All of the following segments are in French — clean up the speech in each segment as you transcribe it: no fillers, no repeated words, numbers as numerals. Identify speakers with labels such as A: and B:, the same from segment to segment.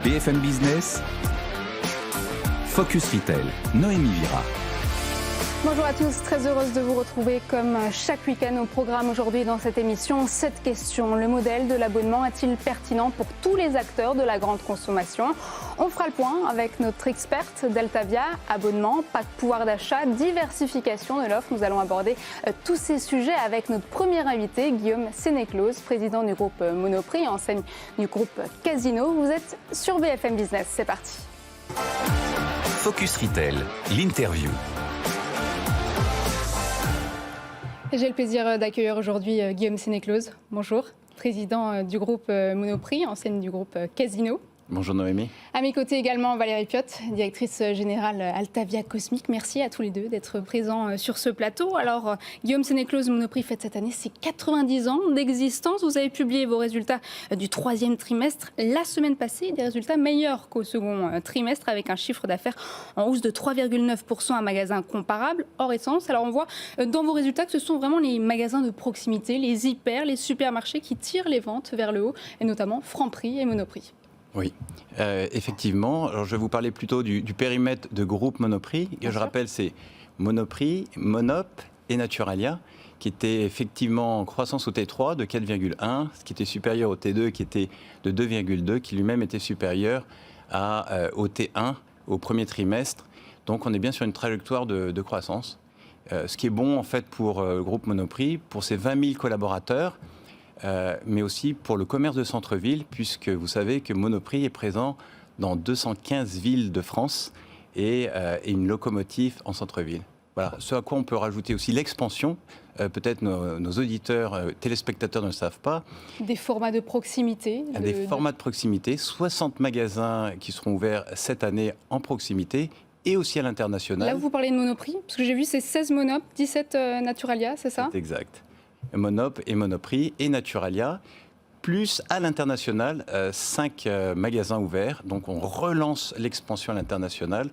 A: BFM Business, Focus Retail, Noémie Vira.
B: Bonjour à tous, très heureuse de vous retrouver comme chaque week-end au programme aujourd'hui dans cette émission. Cette question, le modèle de l'abonnement est-il pertinent pour tous les acteurs de la grande consommation? On fera le point avec notre experte Deltavia, abonnement, pack pouvoir d'achat, diversification de l'offre. Nous allons aborder tous ces sujets avec notre premier invité, Guillaume Sénéclose, président du groupe Monoprix, enseigne du groupe Casino. Vous êtes sur BFM Business, c'est parti.
A: Focus Retail, l'interview.
B: J'ai le plaisir d'accueillir aujourd'hui Guillaume Sénéclose. Bonjour, président du groupe Monoprix, enseigne du groupe Casino.
C: Bonjour Noémie.
B: À mes côtés également Valérie Piotte, directrice générale Altavia Cosmic. Merci à tous les deux d'être présents sur ce plateau. Alors Guillaume Sénéclose, Monoprix fête cette année ses 90 ans d'existence. Vous avez publié vos résultats du troisième trimestre la semaine passée, des résultats meilleurs qu'au second trimestre avec un chiffre d'affaires en hausse de 3,9% à magasins comparables, hors essence. Alors on voit dans vos résultats que ce sont vraiment les magasins de proximité, les hyper, les supermarchés qui tirent les ventes vers le haut, et notamment Franprix et Monoprix.
C: Oui, effectivement. Alors, je vais vous parler plutôt du périmètre de groupe Monoprix. Je rappelle, c'est Monoprix, Monop et Naturalia, qui étaient effectivement en croissance au T3 de 4,1, ce qui était supérieur au T2 qui était de 2,2, qui lui-même était supérieur au T1 au premier trimestre. Donc on est bien sur une trajectoire de croissance. Ce qui est bon en fait pour le groupe Monoprix, pour ses 20 000 collaborateurs, mais aussi pour le commerce de centre-ville, puisque vous savez que Monoprix est présent dans 215 villes de France et une locomotive en centre-ville. Voilà. Ce à quoi on peut rajouter aussi l'expansion. Peut-être nos auditeurs, téléspectateurs ne le savent pas.
B: Des formats de proximité.
C: Des formats de proximité. 60 magasins qui seront ouverts cette année en proximité et aussi à l'international.
B: Là, vous parlez de Monoprix, parce que j'ai vu c'est 16 Monop, 17 Naturalia, c'est ça?
C: C'est exact. Monop et Monoprix et Naturalia, plus à l'international, 5 magasins ouverts. Donc on relance l'expansion à l'international,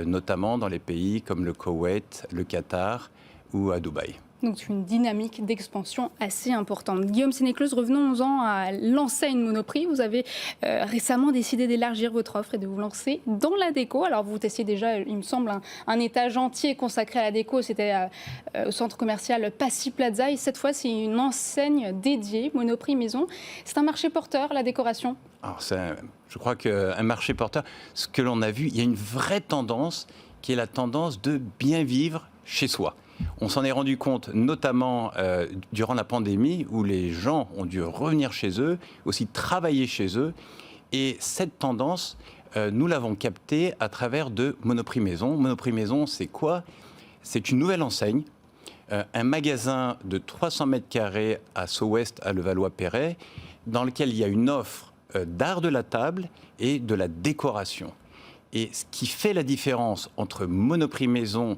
C: notamment dans les pays comme le Koweït, le Qatar ou à Dubaï.
B: Donc une dynamique d'expansion assez importante. Guillaume Sénéclose, revenons-en à l'enseigne Monoprix. Vous avez récemment décidé d'élargir votre offre et de vous lancer dans la déco. Alors vous testiez déjà, il me semble, un étage entier consacré à la déco. C'était au centre commercial Passy Plaza. Et cette fois, c'est une enseigne dédiée, Monoprix Maison. C'est un marché porteur, la décoration?
C: Alors je crois qu'un marché porteur, ce que l'on a vu, il y a une vraie tendance qui est la tendance de bien vivre chez soi. On s'en est rendu compte notamment durant la pandémie où les gens ont dû revenir chez eux, aussi travailler chez eux. Et cette tendance, nous l'avons captée à travers de Monoprix Maison. Monoprix Maison, c'est quoi? C'est une nouvelle enseigne, un magasin de 300 mètres carrés à Sceaux-Ouest, à Levallois-Perret, dans lequel il y a une offre d'art de la table et de la décoration. Et ce qui fait la différence entre Monoprix Maison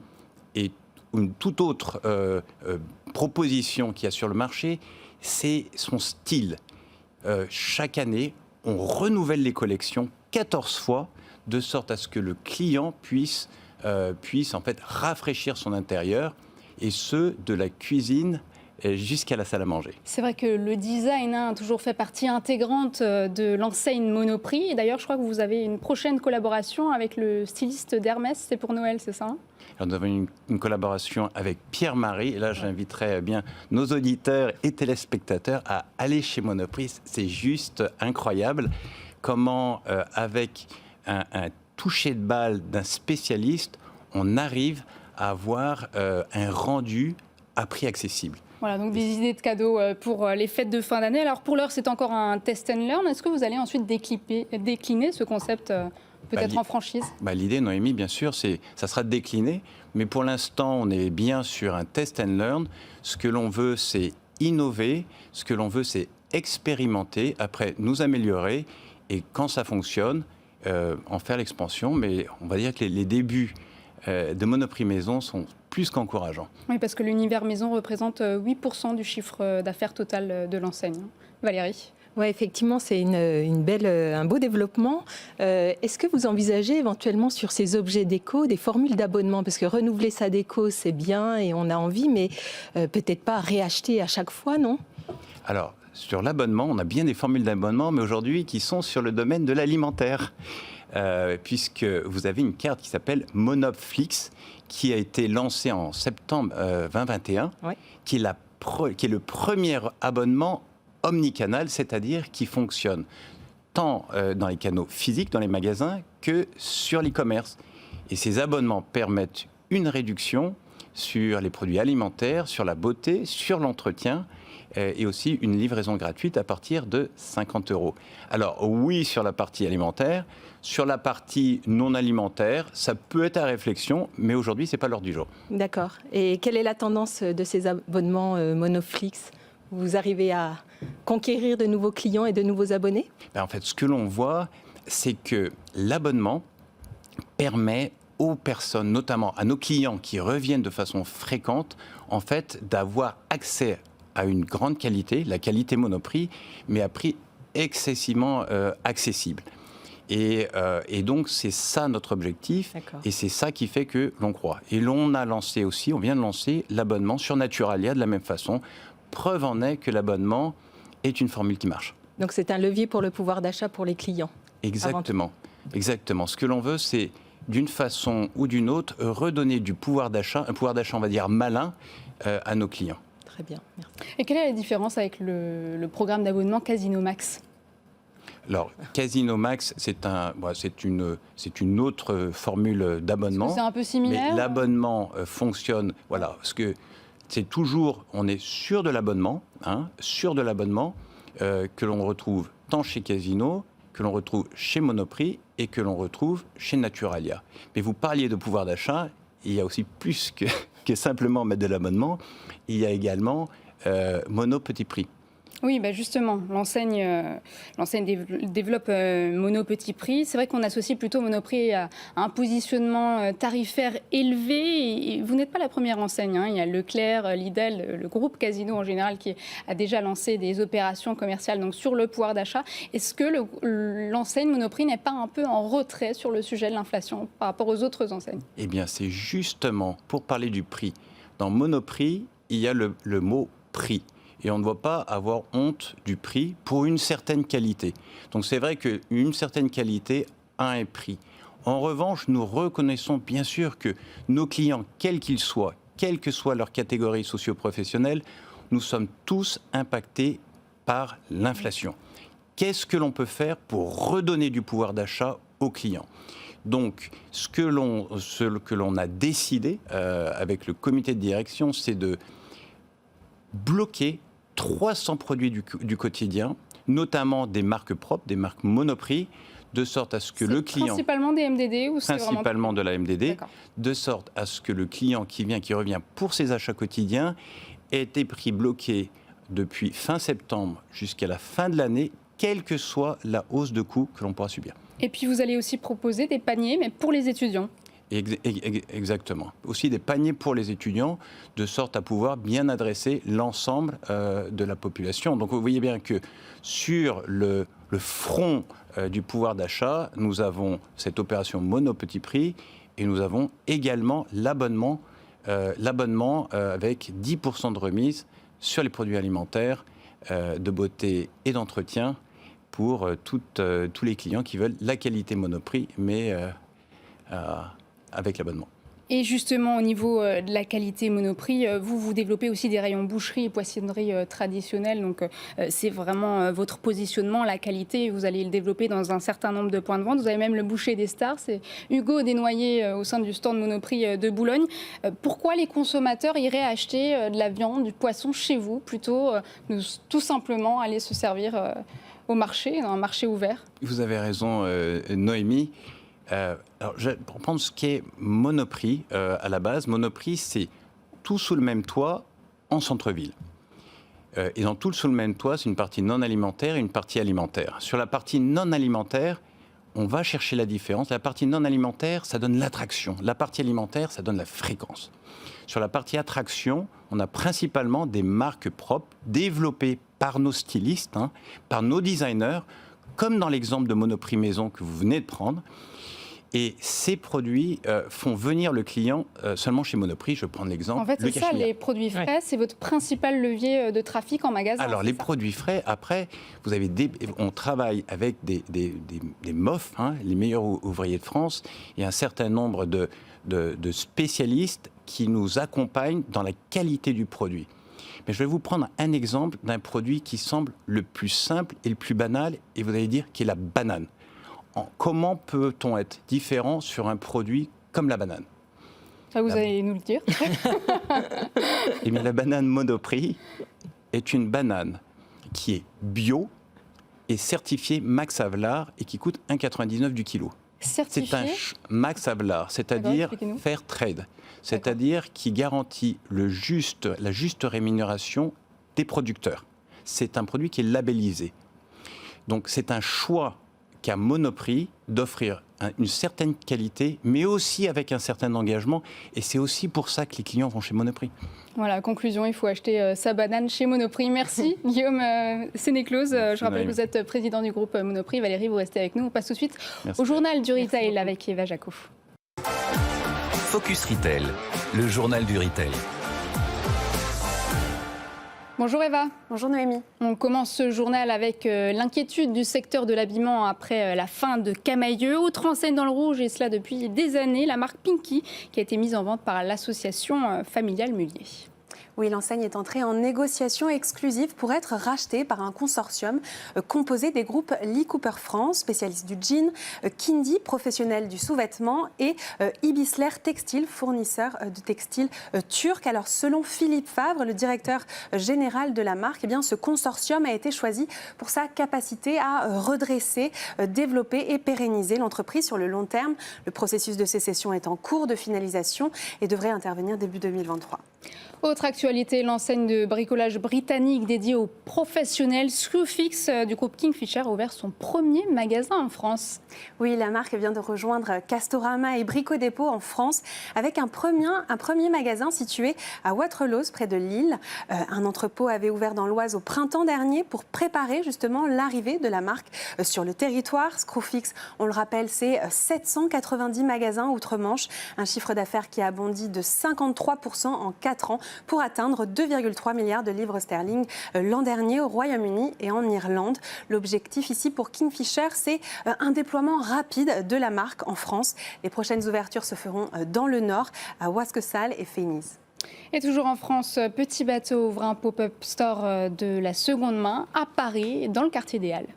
C: et une toute autre proposition qu'il y a sur le marché, c'est son style. Chaque année, on renouvelle les collections 14 fois, de sorte à ce que le client puisse en fait rafraîchir son intérieur, et ce, de la cuisine jusqu'à la salle à manger.
B: C'est vrai que le design a toujours fait partie intégrante de l'enseigne Monoprix. Et d'ailleurs, je crois que vous avez une prochaine collaboration avec le styliste d'Hermès. C'est pour Noël, c'est ça?
C: Alors, nous avons une collaboration avec Pierre-Marie. Et là, j'inviterai bien nos auditeurs et téléspectateurs à aller chez Monoprix. C'est juste incroyable comment, avec un toucher de balle d'un spécialiste, on arrive à avoir un rendu à prix accessible.
B: Voilà, donc des idées de cadeaux pour les fêtes de fin d'année. Alors pour l'heure, c'est encore un test and learn. Est-ce que vous allez ensuite décliner ce concept peut-être en franchise?
C: L'idée, Noémie, bien sûr, ça sera décliné. Mais pour l'instant, on est bien sur un test and learn. Ce que l'on veut, c'est innover. Ce que l'on veut, c'est expérimenter. Après, nous améliorer. Et quand ça fonctionne, en faire l'expansion. Mais on va dire que les débuts de Monoprix Maison sont plus qu'encourageants.
B: Oui, parce que l'univers maison représente 8% du chiffre d'affaires total de l'enseigne. Valérie?
D: Oui, effectivement, c'est un beau développement. Est-ce que vous envisagez éventuellement sur ces objets déco des formules d'abonnement? Parce que renouveler sa déco, c'est bien et on a envie, mais peut-être pas réacheter à chaque fois, non?
C: Alors, sur l'abonnement, on a bien des formules d'abonnement, mais aujourd'hui qui sont sur le domaine de l'alimentaire. Puisque vous avez une carte qui s'appelle Monopflix, qui a été lancée en septembre 2021,
D: Ouais.
C: qui est le premier abonnement omnicanal, c'est-à-dire qui fonctionne tant dans les canaux physiques, dans les magasins, que sur l'e-commerce. Et ces abonnements permettent une réduction sur les produits alimentaires, sur la beauté, sur l'entretien, et aussi une livraison gratuite à partir de 50 €. Alors oui, sur la partie alimentaire, sur la partie non alimentaire, ça peut être à réflexion, mais aujourd'hui, ce n'est pas l'heure du jour.
D: D'accord. Et quelle est la tendance de ces abonnements Monoflix? Vous arrivez à conquérir de nouveaux clients et de nouveaux abonnés?
C: En fait, ce que l'on voit, c'est que l'abonnement permet aux personnes, notamment à nos clients qui reviennent de façon fréquente, en fait, d'avoir accès à une grande qualité, la qualité Monoprix, mais à prix excessivement accessible. Et donc, c'est ça notre objectif.
D: D'accord.
C: Et c'est ça qui fait que l'on croit. Et l'on a lancé aussi, on vient de lancer l'abonnement sur Naturalia de la même façon. Preuve en est que l'abonnement est une formule qui marche.
D: Donc c'est un levier pour le pouvoir d'achat pour les clients.
C: Exactement. Exactement. Ce que l'on veut, c'est d'une façon ou d'une autre redonner du pouvoir d'achat, un pouvoir d'achat, on va dire, malin à nos clients.
D: Très bien, merci.
B: Et quelle est la différence avec le programme d'abonnement Casino Max?
C: Alors, Casino Max, c'est une autre formule d'abonnement.
B: C'est un peu similaire.
C: Mais l'abonnement fonctionne, voilà, parce que c'est toujours, on est sûr de l'abonnement, que l'on retrouve tant chez Casino, que l'on retrouve chez Monoprix et que l'on retrouve chez Naturalia. Mais vous parliez de pouvoir d'achat, il y a aussi plus que simplement mettre de l'abonnement, il y a également Mono Petit Prix.
B: Oui, bah justement, l'enseigne développe Mono Petit Prix. C'est vrai qu'on associe plutôt Monoprix à un positionnement tarifaire élevé. Et vous n'êtes pas la première enseigne, hein. Il y a Leclerc, Lidl, le groupe Casino en général qui a déjà lancé des opérations commerciales donc sur le pouvoir d'achat. Est-ce que l'enseigne Monoprix n'est pas un peu en retrait sur le sujet de l'inflation par rapport aux autres enseignes?
C: Eh bien, c'est justement pour parler du prix. Dans Monoprix, il y a le mot prix. Et on ne doit pas avoir honte du prix pour une certaine qualité. Donc c'est vrai qu'une certaine qualité a un prix. En revanche, nous reconnaissons bien sûr que nos clients, quels qu'ils soient, quelle que soit leur catégorie socio-professionnelle, nous sommes tous impactés par l'inflation. Qu'est-ce que l'on peut faire pour redonner du pouvoir d'achat aux clients ? Donc, ce que l'on a décidé avec le comité de direction, c'est de bloquer 300 produits du quotidien, notamment des marques propres, des marques Monoprix, de sorte à ce que le client...
B: Principalement des MDD ou c'est
C: Principalement de la MDD,
B: D'accord.
C: de sorte à ce que le client qui revient pour ses achats quotidiens ait été prix bloqué depuis fin septembre jusqu'à la fin de l'année, quelle que soit la hausse de coût que l'on pourra subir.
B: Et puis vous allez aussi proposer des paniers, mais pour les étudiants.
C: Exactement. Aussi des paniers pour les étudiants, de sorte à pouvoir bien adresser l'ensemble de la population. Donc vous voyez bien que sur le front du pouvoir d'achat, nous avons cette opération Mono Petit Prix et nous avons également l'abonnement avec 10% de remise sur les produits alimentaires de beauté et d'entretien pour tous les clients qui veulent la qualité Monoprix, mais avec l'abonnement.
B: Et justement, au niveau de la qualité Monoprix, vous développez aussi des rayons boucherie et poissonnerie traditionnels. Donc, c'est vraiment votre positionnement, la qualité. Vous allez le développer dans un certain nombre de points de vente. Vous avez même le boucher des stars, c'est Hugo Desnoyers au sein du stand Monoprix de Boulogne. Pourquoi les consommateurs iraient acheter de la viande, du poisson chez vous, plutôt que tout simplement aller se servir au marché, dans un marché ouvert?
C: Vous avez raison, Noémie. Alors, pour prendre ce qu'est Monoprix à la base, Monoprix, c'est tout sous le même toit en centre-ville. Et dans tout sous le même toit, c'est une partie non alimentaire et une partie alimentaire. Sur la partie non alimentaire, on va chercher la différence. La partie non alimentaire, ça donne l'attraction. La partie alimentaire, ça donne la fréquence. Sur la partie attraction, on a principalement des marques propres développées par nos stylistes, par nos designers, comme dans l'exemple de Monoprix Maison que vous venez de prendre. Et ces produits font venir le client seulement chez Monoprix. Je prends l'exemple.
B: En fait,
C: le
B: c'est ça,
C: cachemire.
B: les produits frais, c'est votre principal levier de trafic en magasin.
C: Alors, les produits frais, après, on travaille avec des MOF, les meilleurs ouvriers de France, et un certain nombre de spécialistes qui nous accompagnent dans la qualité du produit. Mais je vais vous prendre un exemple d'un produit qui semble le plus simple et le plus banal, et vous allez dire qui est la banane. Comment peut-on être différent sur un produit comme la banane ?
B: Ça, vous allez nous le dire.
C: Eh bien, la banane Monoprix est une banane qui est bio et certifiée Max Havelaar et qui coûte 1,99 du kilo.
B: Certifié.
C: C'est un Max Havelaar, c'est-à-dire
B: expliquez-nous.
C: fair trade, c'est-à-dire qui garantit la juste rémunération des producteurs. C'est un produit qui est labellisé. Donc c'est un choix qu'a Monoprix d'offrir une certaine qualité, mais aussi avec un certain engagement. Et c'est aussi pour ça que les clients vont chez Monoprix.
B: Voilà, conclusion, il faut acheter sa banane chez Monoprix. Merci Guillaume Sénéclose. Je rappelle que vous êtes président du groupe Monoprix. Valérie, vous restez avec nous. On passe tout de suite au journal du retail avec Eva Jaco.
A: Focus Retail, le journal du retail.
B: Bonjour Eva.
E: Bonjour Noémie.
B: On commence ce journal avec l'inquiétude du secteur de l'habillement après la fin de Camaïeu. Autre enseigne dans le rouge, et cela depuis des années, la marque Pinky, qui a été mise en vente par l'association familiale Mullier.
E: Oui, l'enseigne est entrée en négociation exclusive pour être rachetée par un consortium composé des groupes Lee Cooper France, spécialiste du jean, Kindy, professionnel du sous-vêtement, et Ibisler Textile, fournisseur de textiles turc. Alors, selon Philippe Favre, le directeur général de la marque, eh bien, ce consortium a été choisi pour sa capacité à redresser, développer et pérenniser l'entreprise sur le long terme. Le processus de sécession est en cours de finalisation et devrait intervenir début 2023.
B: Autre actualité, l'enseigne de bricolage britannique dédiée aux professionnels Screwfix du groupe Kingfisher a ouvert son premier magasin en France.
E: Oui, la marque vient de rejoindre Castorama et Brico Dépôt en France avec un premier magasin situé à Waterloo, près de Lille. Un entrepôt avait ouvert dans l'Oise au printemps dernier pour préparer justement l'arrivée de la marque sur le territoire. Screwfix, on le rappelle, c'est 790 magasins outre-Manche, un chiffre d'affaires qui a bondi de 53% en 4 ans pour atteindre 2,3 milliards de livres sterling l'an dernier au Royaume-Uni et en Irlande. L'objectif ici pour Kingfisher, c'est un déploiement rapide de la marque en France. Les prochaines ouvertures se feront dans le Nord, à Ouasquesal et Féniz.
B: Et toujours en France, Petit Bateau ouvre un pop-up store de la seconde main à Paris, dans le quartier des Halles.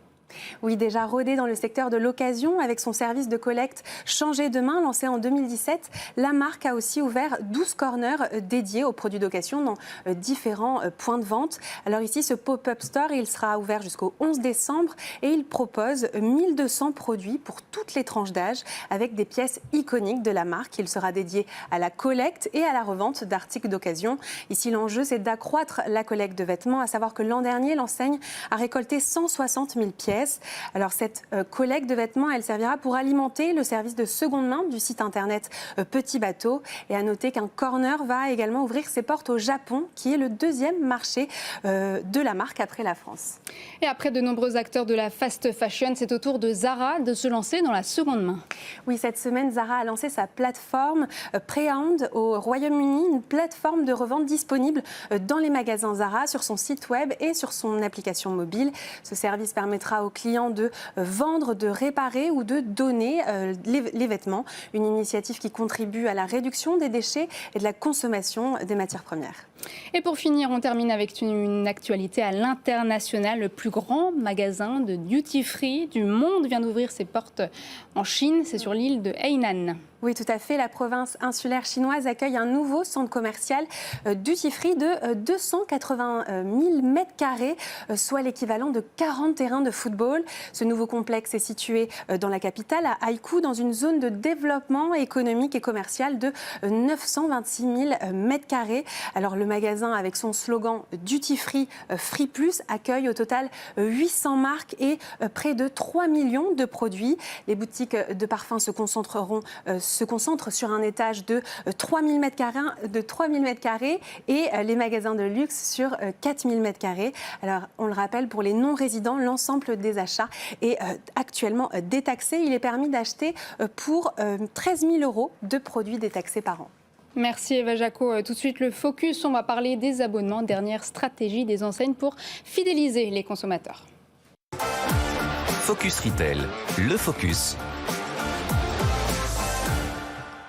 E: Oui, déjà rodé dans le secteur de l'occasion avec son service de collecte Changer de main lancé en 2017, la marque a aussi ouvert 12 corners dédiés aux produits d'occasion dans différents points de vente. Alors ici, ce pop-up store, il sera ouvert jusqu'au 11 décembre et il propose 1200 produits pour toutes les tranches d'âge avec des pièces iconiques de la marque. Il sera dédié à la collecte et à la revente d'articles d'occasion. Ici, l'enjeu, c'est d'accroître la collecte de vêtements, à savoir que l'an dernier, l'enseigne a récolté 160 000 pièces. Alors cette collecte de vêtements, elle servira pour alimenter le service de seconde main du site internet Petit Bateau. Et à noter qu'un corner va également ouvrir ses portes au Japon, qui est le deuxième marché de la marque après la France.
B: Et après de nombreux acteurs de la fast fashion, c'est au tour de Zara de se lancer dans la seconde main.
E: Oui, cette semaine, Zara a lancé sa plateforme Pre-Owned au Royaume-Uni, une plateforme de revente disponible dans les magasins Zara, sur son site web et sur son application mobile. Ce service permettra aux clients de vendre, de réparer ou de donner les vêtements. Une initiative qui contribue à la réduction des déchets et de la consommation des matières premières.
B: Et pour finir, on termine avec une actualité à l'international. Le plus grand magasin de duty-free du monde vient d'ouvrir ses portes en Chine. C'est sur l'île de Hainan.
E: Oui, tout à fait. La province insulaire chinoise accueille un nouveau centre commercial duty-free de 280 000 mètres carrés, soit l'équivalent de 40 terrains de football. Ce nouveau complexe est situé dans la capitale, à Haikou, dans une zone de développement économique et commercial de 926 000 mètres carrés. Alors, le magasin, avec son slogan Duty-free, Free Plus, accueille au total 800 marques et près de 3 millions de produits. Les boutiques de parfums se concentreront se concentre sur un étage de 3000 m² et les magasins de luxe sur 4000 m². Alors, on le rappelle, pour les non-résidents, l'ensemble des achats est actuellement détaxé. Il est permis d'acheter pour 13 000 € de produits détaxés par an.
B: Merci Eva Jacot. Tout de suite, le focus, on va parler des abonnements, dernière stratégie des enseignes pour fidéliser les consommateurs.
A: Focus Retail, le focus.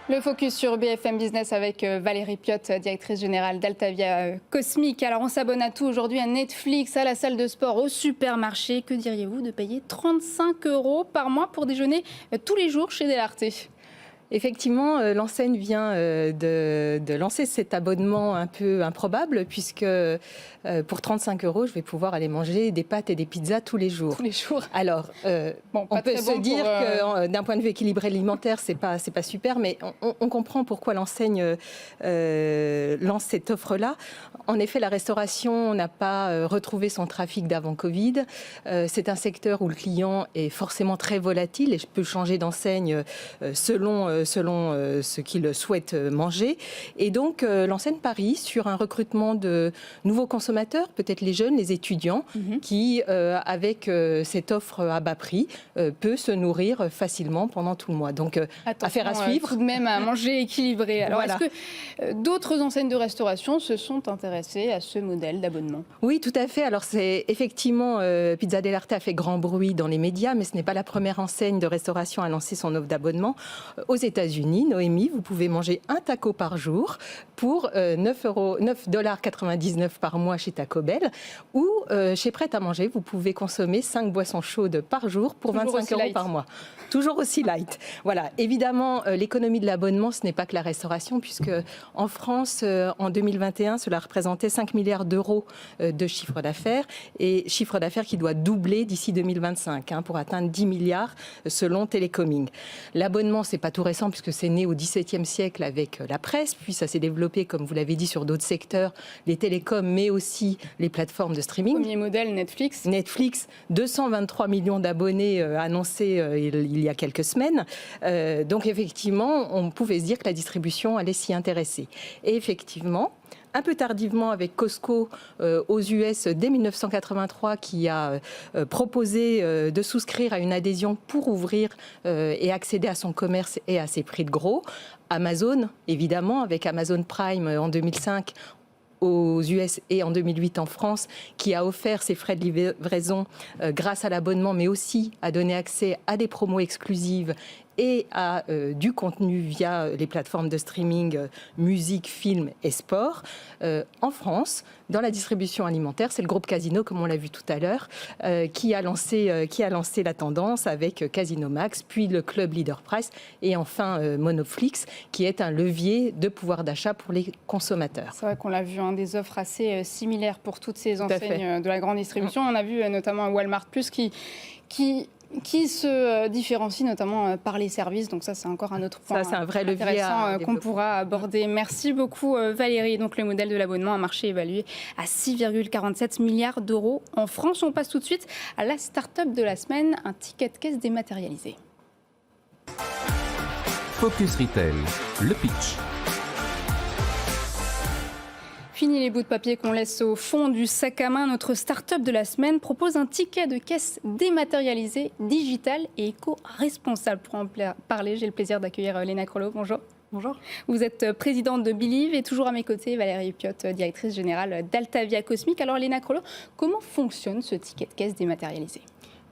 B: Le focus sur BFM Business avec Valérie Piotte, directrice générale d'Altavia Cosmic. Alors on s'abonne à tout aujourd'hui, à Netflix, à la salle de sport, au supermarché. Que diriez-vous de payer 35 € par mois pour déjeuner tous les jours chez Delarte ?
D: Effectivement, l'enseigne vient de lancer cet abonnement un peu improbable puisque pour 35 €, je vais pouvoir aller manger des pâtes et des pizzas tous les jours.
B: Tous les jours.
D: Alors, on peut se dire que d'un point de vue équilibré alimentaire, c'est pas super, mais on comprend pourquoi l'enseigne lance cette offre-là. En effet, la restauration n'a pas retrouvé son trafic d'avant Covid. C'est un secteur où le client est forcément très volatile et peut changer d'enseigne selon ce qu'il souhaite manger. Et donc, l'enseigne parie sur un recrutement de nouveaux consommateurs, peut-être les jeunes, les étudiants, qui, avec cette offre à bas prix, peut se nourrir facilement pendant tout le mois. Donc, affaire à suivre.
B: Tout de même à manger équilibré. Alors,
D: voilà.
B: Est-ce que d'autres enseignes de restauration se sont intéressées à ce modèle d'abonnement ?
D: Oui, tout à fait. Alors, c'est effectivement, Pizza Delarte a fait grand bruit dans les médias, mais ce n'est pas la première enseigne de restauration à lancer son offre d'abonnement. Aux États-Unis, Noémie, vous pouvez manger un taco par jour pour 9,99 € par mois chez Taco Bell, ou chez Prêt à manger, vous pouvez consommer 5 boissons chaudes par jour pour 25 € par mois. Toujours aussi light. Voilà. Évidemment, l'économie de l'abonnement, ce n'est pas que la restauration, puisque en France, en 2021, cela représentait 5 milliards d'euros de chiffre d'affaires, et chiffre d'affaires qui doit doubler d'ici 2025 pour atteindre 10 milliards selon Télécoming. L'abonnement, c'est pas tout récent puisque c'est né au XVIIe siècle avec la presse, puis ça s'est développé, comme vous l'avez dit, sur d'autres secteurs, les télécoms, mais aussi les plateformes de streaming.
B: Premier modèle, Netflix.
D: Netflix, 223 millions d'abonnés annoncés il y a quelques semaines. Donc effectivement, on pouvait se dire que la distribution allait s'y intéresser. Et effectivement, un peu tardivement avec Costco aux US dès 1983 qui a proposé de souscrire à une adhésion pour ouvrir et accéder à son commerce et à ses prix de gros. Amazon, évidemment, avec Amazon Prime en 2005 aux US et en 2008 en France, qui a offert ses frais de livraison grâce à l'abonnement, mais aussi a donné accès à des promos exclusives et à du contenu via les plateformes de streaming, musique, film et sport. En France, dans la distribution alimentaire, c'est le groupe Casino, comme on l'a vu tout à l'heure, qui a lancé la tendance avec Casino Max, puis le Club Leader Price et enfin Monoflix, qui est un levier de pouvoir d'achat pour les consommateurs.
B: C'est vrai qu'on l'a vu, des offres assez similaires pour toutes ces enseignes de la grande distribution. On a vu notamment Walmart Plus qui se différencie notamment par les services. Donc ça, c'est encore un autre point
D: c'est un vrai levier
B: intéressant qu'on pourra aborder. Merci beaucoup Valérie. Donc le modèle de l'abonnement a un marché évalué à 6,47 milliards d'euros en France. On passe tout de suite à la start-up de la semaine, un ticket de caisse dématérialisé.
A: Focus Retail, le pitch.
B: Fini les bouts de papier qu'on laisse au fond du sac à main. Notre start-up de la semaine propose un ticket de caisse dématérialisé, digital et éco-responsable. Pour en parler, j'ai le plaisir d'accueillir Léna Crollo. Bonjour.
F: Bonjour.
B: Vous êtes présidente de Believe et toujours à mes côtés, Valérie Piotte, directrice générale d'Altavia Cosmic. Alors Léna Crollo, comment fonctionne ce ticket de caisse dématérialisé ?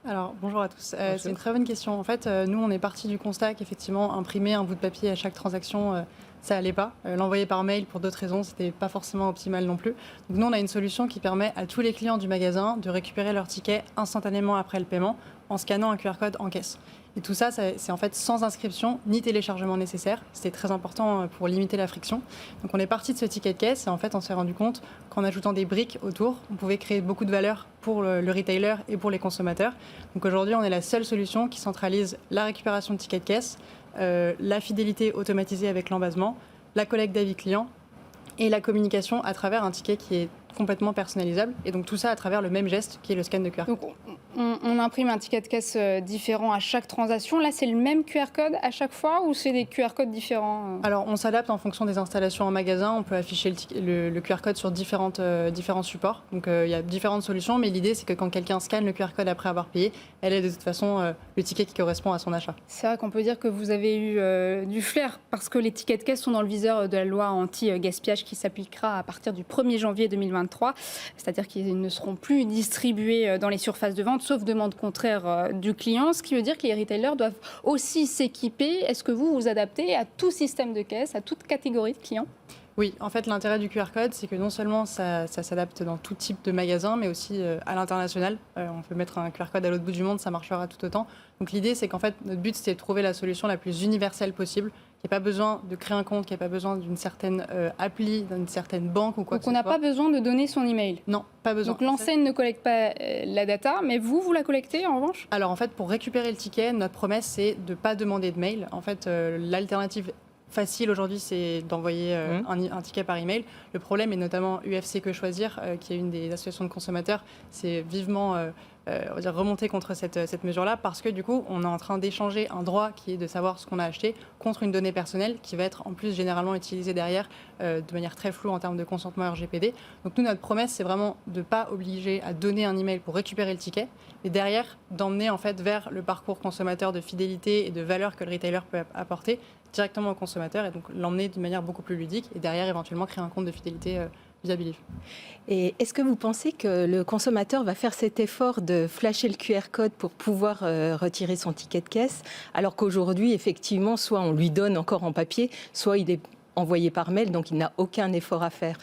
F: Alors, bonjour à tous. C'est une très bonne question. En fait, nous, on est parti du constat qu'effectivement, imprimer un bout de papier à chaque transaction, ça allait pas. L'envoyer par mail, pour d'autres raisons, c'était pas forcément optimal non plus. Donc, nous, on a une solution qui permet à tous les clients du magasin de récupérer leur ticket instantanément après le paiement en scannant un QR code en caisse. Et tout ça, c'est en fait sans inscription ni téléchargement nécessaire. C'était très important pour limiter la friction. Donc on est parti de ce ticket de caisse et en fait on s'est rendu compte qu'en ajoutant des briques autour, on pouvait créer beaucoup de valeur pour le retailer et pour les consommateurs. Donc aujourd'hui on est la seule solution qui centralise la récupération de tickets de caisse, la fidélité automatisée avec l'embasement, la collecte d'avis clients et la communication à travers un ticket qui est complètement personnalisable. Et donc tout ça à travers le même geste qui est le scan de QR code.
B: Donc, on imprime un ticket de caisse différent à chaque transaction. Là, c'est le même QR code à chaque fois ou c'est des QR codes différents
F: Alors, on s'adapte en fonction des installations en magasin. On peut afficher le QR code sur différents supports. Donc, il y a différentes solutions, mais l'idée, c'est que quand quelqu'un scanne le QR code après avoir payé, elle ait de toute façon le ticket qui correspond à son achat.
B: C'est vrai qu'on peut dire que vous avez eu du flair parce que les tickets de caisse sont dans le viseur de la loi anti-gaspillage qui s'appliquera à partir du 1er janvier 2023. C'est-à-dire qu'ils ne seront plus distribués dans les surfaces de vente, sauf demande contraire du client, ce qui veut dire que les retailers doivent aussi s'équiper. Est-ce que vous vous adaptez à tout système de caisse, à toute catégorie de clients ?
F: Oui, en fait, l'intérêt du QR code, c'est que non seulement ça s'adapte dans tout type de magasin, mais aussi à l'international. On peut mettre un QR code à l'autre bout du monde, ça marchera tout autant. Donc l'idée, c'est qu'en fait, notre but, c'est de trouver la solution la plus universelle possible, qu'il n'y ait pas besoin de créer un compte, qu'il n'y ait pas besoin d'une certaine appli, d'une certaine banque ou quoi que ce soit.
B: Donc on n'a pas besoin de donner son email.
F: Non, pas besoin.
B: Donc l'enseigne ne collecte pas la data, mais vous la collectez en revanche ?
F: Alors en fait, pour récupérer le ticket, notre promesse, c'est de ne pas demander de mail. En fait, l'alternative facile aujourd'hui, c'est d'envoyer un ticket par email. Le problème, et notamment UFC Que Choisir, qui est une des associations de consommateurs, c'est vivement on va dire remonter contre cette mesure-là, parce que du coup, on est en train d'échanger un droit qui est de savoir ce qu'on a acheté contre une donnée personnelle qui va être en plus généralement utilisée derrière de manière très floue en termes de consentement RGPD. Donc nous, notre promesse, c'est vraiment de ne pas obliger à donner un email pour récupérer le ticket, mais derrière, d'emmener en fait vers le parcours consommateur de fidélité et de valeur que le retailer peut apporter directement au consommateur, et donc l'emmener d'une manière beaucoup plus ludique, et derrière éventuellement créer un compte de fidélité via Believe.
D: Et est-ce que vous pensez que le consommateur va faire cet effort de flasher le QR code pour pouvoir retirer son ticket de caisse, alors qu'aujourd'hui, effectivement, soit on lui donne encore en papier, soit il est envoyé par mail, donc il n'a aucun effort à faire?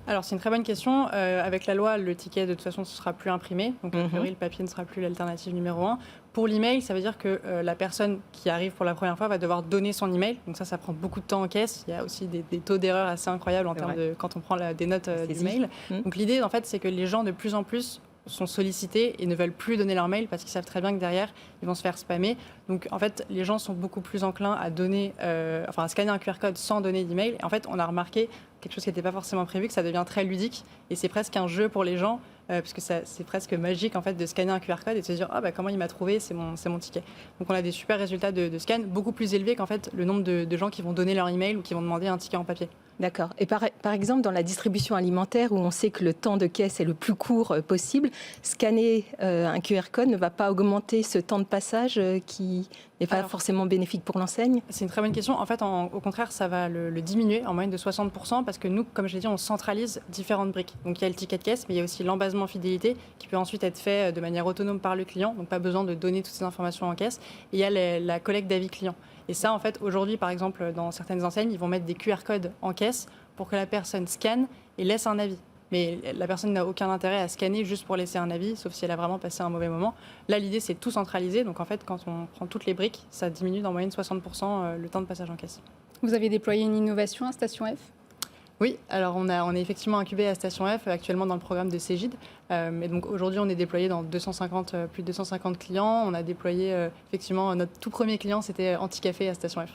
F: Alors, c'est une très bonne question. Avec la loi, le ticket, de toute façon, ne sera plus imprimé. Donc, a priori, le papier ne sera plus l'alternative numéro 1. Pour l'email, ça veut dire que la personne qui arrive pour la première fois va devoir donner son email. Donc, ça prend beaucoup de temps en caisse. Il y a aussi des taux d'erreur assez incroyables en termes de quand on prend des notes du mail. Donc, l'idée, en fait, c'est que les gens, de plus en plus, sont sollicités et ne veulent plus donner leur mail parce qu'ils savent très bien que derrière, ils vont se faire spammer. Donc, en fait, les gens sont beaucoup plus enclins à donner, à scanner un QR code sans donner d'email. Et en fait, on a remarqué quelque chose qui n'était pas forcément prévu, que ça devient très ludique et c'est presque un jeu pour les gens, parce que c'est presque magique en fait de scanner un QR code et de se dire comment il m'a trouvé, c'est mon ticket. Donc on a des super résultats de scan, beaucoup plus élevés qu'en fait le nombre de gens qui vont donner leur email ou qui vont demander un ticket en papier.
D: D'accord. Et par exemple, dans la distribution alimentaire, où on sait que le temps de caisse est le plus court possible, scanner un QR code ne va pas augmenter ce temps de passage qui n'est pas forcément bénéfique pour l'enseigne?
F: C'est une très bonne question. En fait, au contraire, ça va le diminuer en moyenne de 60%, parce que nous, comme je l'ai dit, on centralise différentes briques. Donc il y a le ticket de caisse, mais il y a aussi l'embasement fidélité qui peut ensuite être fait de manière autonome par le client, donc pas besoin de donner toutes ces informations en caisse. Et il y a la collecte d'avis client. Et ça, en fait, aujourd'hui, par exemple, dans certaines enseignes, ils vont mettre des QR codes en caisse pour que la personne scanne et laisse un avis. Mais la personne n'a aucun intérêt à scanner juste pour laisser un avis, sauf si elle a vraiment passé un mauvais moment. Là, l'idée, c'est de tout centraliser. Donc, en fait, quand on prend toutes les briques, ça diminue d'en moyenne 60% le temps de passage en caisse.
B: Vous avez déployé une innovation à Station F ?
F: Oui, alors on est effectivement incubé à Station F, actuellement dans le programme de Cégide. Mais donc aujourd'hui, on est déployé dans plus de 250 clients. On a déployé effectivement notre tout premier client, c'était Anticafé à Station F.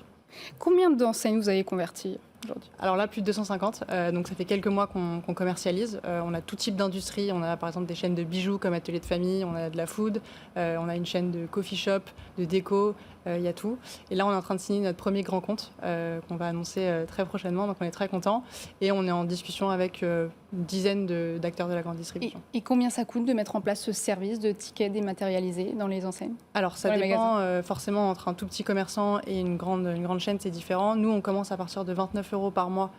B: Combien d'enseignes vous avez converties aujourd'hui ?
F: Alors là, plus de 250. Donc ça fait quelques mois qu'on commercialise. On a tout type d'industrie. On a par exemple des chaînes de bijoux comme Atelier de Famille. On a de la food. On a une chaîne de coffee shop, de déco. Il y a tout. Et là, on est en train de signer notre premier grand compte qu'on va annoncer très prochainement. Donc on est très contents. Et on est en discussion avec une dizaine d'acteurs de la grande distribution.
B: Et combien ça coûte de mettre en place ce service de tickets dématérialisés dans les enseignes ?
F: Alors ça dépend forcément entre un tout petit commerçant et une grande chaîne, c'est différent. Nous, on commence à partir de 29 € par mois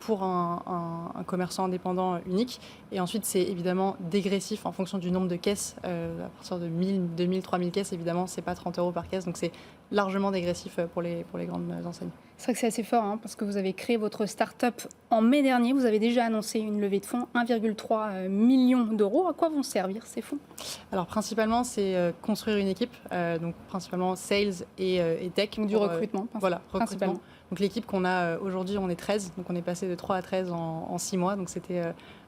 F: pour un commerçant indépendant unique. Et ensuite, c'est évidemment dégressif en fonction du nombre de caisses. À partir de 1000, 2000, 3000 caisses, évidemment, c'est pas 30 € par caisse. Donc c'est largement dégressif pour les grandes enseignes.
B: C'est vrai que c'est assez fort, parce que vous avez créé votre start-up en mai dernier. Vous avez déjà annoncé une levée de fonds, 1,3 million d'euros. À quoi vont servir ces fonds ?
F: Alors principalement, c'est construire une équipe, donc principalement sales et tech.
B: Donc du recrutement,
F: voilà,
B: principalement.
F: Donc l'équipe qu'on a aujourd'hui, on est 13, donc on est passé de 3 à 13 en 6 mois, donc c'était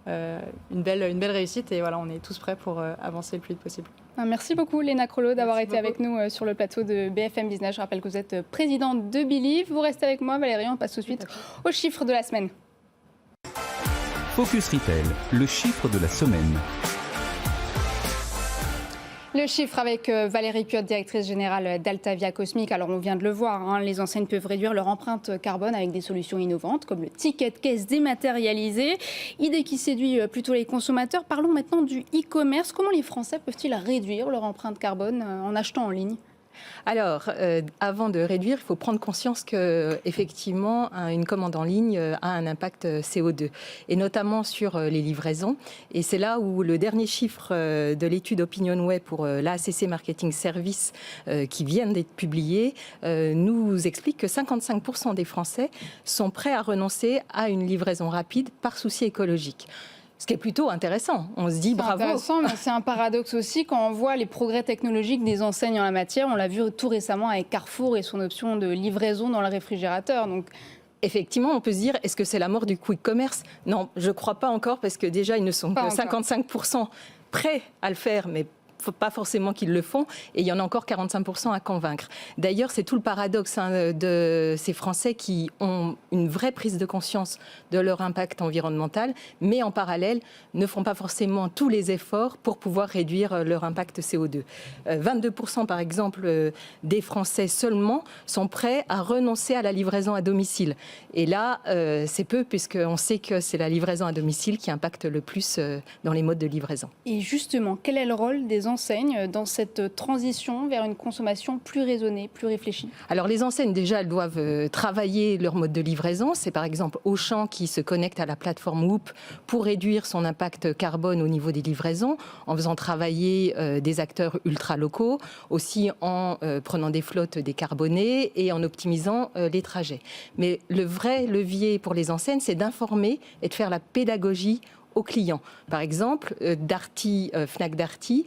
F: une belle réussite et voilà, on est tous prêts pour avancer le plus vite possible.
B: Merci beaucoup Léna Crollo d'avoir été avec nous sur le plateau de BFM Business. Je rappelle que vous êtes présidente de Believe. Vous restez avec moi Valérie, on passe tout de suite aux chiffres de la semaine.
A: Focus Retail, le chiffre de la semaine.
B: Le chiffre avec Valérie Piotte, directrice générale d'Altavia Cosmic. Alors on vient de le voir, les enseignes peuvent réduire leur empreinte carbone avec des solutions innovantes comme le ticket de caisse dématérialisé. Idée qui séduit plutôt les consommateurs. Parlons maintenant du e-commerce. Comment les Français peuvent-ils réduire leur empreinte carbone en achetant en ligne ?
D: Alors, avant de réduire, il faut prendre conscience que effectivement, une commande en ligne a un impact CO2, et notamment sur les livraisons. Et c'est là où le dernier chiffre de l'étude OpinionWay pour l'ACC Marketing Service, qui vient d'être publié, nous explique que 55% des Français sont prêts à renoncer à une livraison rapide par souci écologique. Ce qui est plutôt intéressant. On se dit bravo.
B: C'est intéressant, mais c'est un paradoxe aussi quand on voit les progrès technologiques des enseignes en la matière. On l'a vu tout récemment avec Carrefour et son option de livraison dans le réfrigérateur. Donc,
D: effectivement, on peut se dire, est-ce que c'est la mort du quick commerce ? Non, je ne crois pas encore, parce que déjà, ils ne sont que 55% prêts à le faire, mais pas forcément qu'ils le font, et il y en a encore 45% à convaincre. D'ailleurs, c'est tout le paradoxe de ces Français qui ont une vraie prise de conscience de leur impact environnemental, mais en parallèle ne font pas forcément tous les efforts pour pouvoir réduire leur impact CO2. 22% par exemple des Français seulement sont prêts à renoncer à la livraison à domicile. Et là, c'est peu, puisqu'on sait que c'est la livraison à domicile qui impacte le plus dans les modes de livraison.
B: Et justement, quel est le rôle des enseignes dans cette transition vers une consommation plus raisonnée, plus réfléchie ?
D: Alors les enseignes, déjà, elles doivent travailler leur mode de livraison. C'est par exemple Auchan qui se connecte à la plateforme Whoop pour réduire son impact carbone au niveau des livraisons, en faisant travailler des acteurs ultra-locaux, aussi en prenant des flottes décarbonées et en optimisant les trajets. Mais le vrai levier pour les enseignes, c'est d'informer et de faire la pédagogie aux clients. Par exemple, Fnac Darty,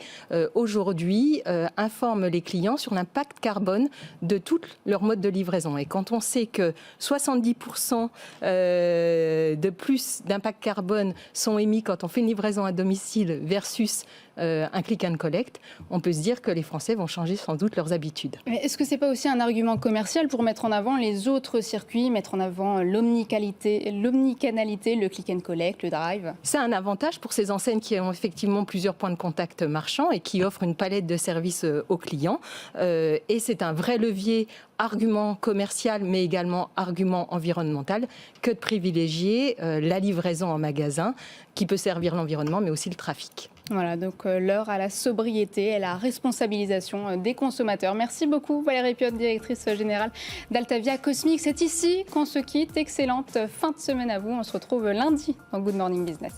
D: aujourd'hui, informe les clients sur l'impact carbone de tout leur mode de livraison. Et quand on sait que 70% de plus d'impact carbone sont émis quand on fait une livraison à domicile versus un click and collect, on peut se dire que les Français vont changer sans doute leurs habitudes.
B: Mais est-ce que ce n'est pas aussi un argument commercial pour mettre en avant les autres circuits, mettre en avant l'omnicanalité, le click and collect, le drive ?
D: C'est un avantage pour ces enseignes qui ont effectivement plusieurs points de contact marchands et qui offrent une palette de services aux clients. Et c'est un vrai levier, argument commercial, mais également argument environnemental, que de privilégier la livraison en magasin, qui peut servir l'environnement, mais aussi le trafic.
B: Voilà, donc l'heure à la sobriété et à la responsabilisation des consommateurs. Merci beaucoup Valérie Piotte, directrice générale d'Altavia Cosmic. C'est ici qu'on se quitte. Excellente fin de semaine à vous. On se retrouve lundi dans Good Morning Business.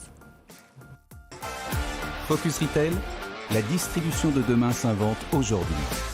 A: Focus Retail, la distribution de demain s'invente aujourd'hui.